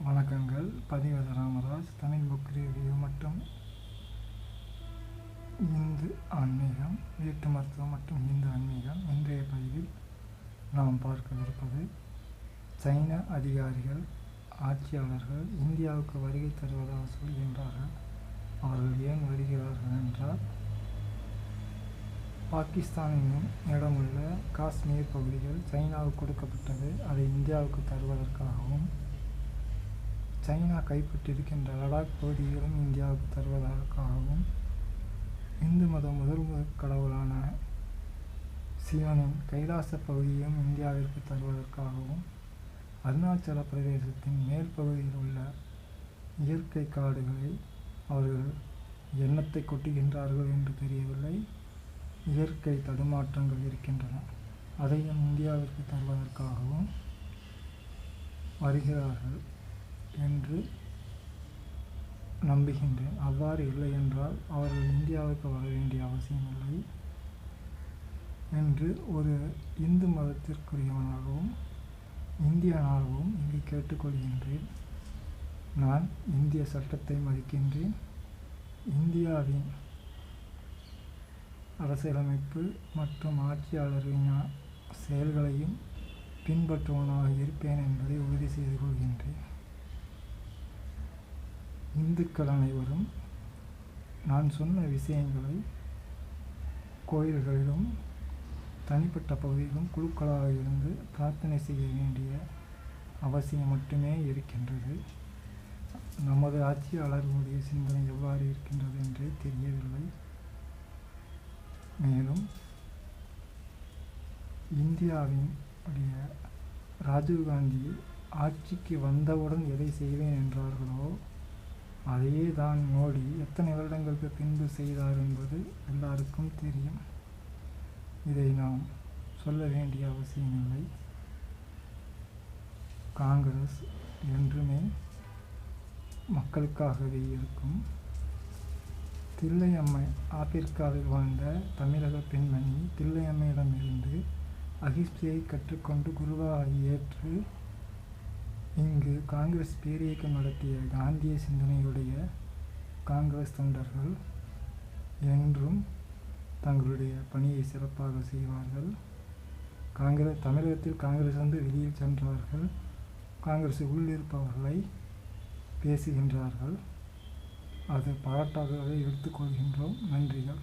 வணக்கங்கள். பதிவது Ramaraj. Tamil book review மற்றும் இந்து ஆன்மீகம், வீட்டு மருத்துவம் மற்றும் இந்து ஆன்மீகம். இன்றைய பதிவில் நாம் பார்க்கவிருப்பது, சைன அதிகாரிகள், ஆட்சியாளர்கள் இந்தியாவுக்கு வருகை தருவதாக சொல்கின்றார்கள். அவர்கள் ஏன் வருகிறார்கள் என்றால், பாகிஸ்தானின் இடமுள்ள காஷ்மீர் பகுதிகள் சைனாவுக்கு கொடுக்கப்பட்டது. அதை இந்தியாவுக்கு தருவதற்காகவும், சைனா கைப்பற்றியிருக்கின்ற லடாக் பகுதிகளும் இந்தியாவுக்கு தருவதற்காகவும், இந்து மத முதல் கடவுளான சிவனின் கைலாச பகுதியும் இந்தியாவிற்கு தருவதற்காகவும், அருணாச்சல பிரதேசத்தின் மேல் பகுதியில் உள்ள இயற்கை காடுகளை அவர்கள் எண்ணத்தை கொட்டுகின்றார்கள் என்று தெரியவில்லை. இயற்கை தடுமாற்றங்கள் இருக்கின்றன, அதையும் இந்தியாவிற்கு தருவதற்காகவும் வருகிறார்கள் என்று நம்புகின்றேன். அவ்வாறு இல்லை என்றால் அவர்கள் இந்தியாவுக்கு வர வேண்டிய அவசியமில்லை என்று ஒரு இந்து மதத்திற்குரியவனாகவும் இந்தியனாகவும் இங்கு கேட்டுக்கொள்கின்றேன். நான் இந்திய சட்டத்தை மதிக்கின்றேன். இந்தியாவின் அரசியலமைப்பு மற்றும் ஆட்சியாளரின் செயல்களையும் பின்பற்றுவனாக இருப்பேன் என்பதை உறுதி செய்து கொள்கின்றேன். இந்துக்கள் அனைவரும் நான் சொன்ன விஷயங்களை கோயில்களிலும் தனிப்பட்ட பகுதியிலும் குழுக்களாக இருந்து பிரார்த்தனை செய்ய வேண்டிய அவசியம் மட்டுமே இருக்கின்றது. நமது ஆட்சியாளர்களுடைய சிந்தனை எவ்வாறு இருக்கின்றது என்றே தெரியவில்லை. மேலும் இந்தியாவின் ராஜீவ்காந்தி ஆட்சிக்கு வந்தவுடன் எதை செய்வேன் என்றார்களோ அதையே தான் மோடி எத்தனை வருடங்களுக்கு பின்பு செய்தார் என்பது எல்லாருக்கும் தெரியும். இதை நாம் சொல்ல வேண்டிய அவசியமில்லை. காங்கிரஸ் என்றுமே மக்களுக்காகவே இருக்கும். தில்லையம்மை, ஆப்பிரிக்காவில் வாழ்ந்த தமிழக பெண்மணி தில்லையம்மையிடமிருந்து அகிம்சையை கற்றுக்கொண்டு குருவாக ஏற்று இங்கு காங்கிரஸ் பேரியக்கம் நடத்திய காந்திய சிந்தனையுடைய காங்கிரஸ் தொண்டர்கள் என்றும் தங்களுடைய பணியை சிறப்பாக செய்வார்கள். தமிழகத்தில் காங்கிரஸ் வந்து வெளியில் சென்றார்கள். காங்கிரஸ் உள்ளிருப்பவர்களை பேசுகின்றார்கள். அது பாராட்டாகவே எடுத்துக்கொள்கின்றோம். நன்றிகள்.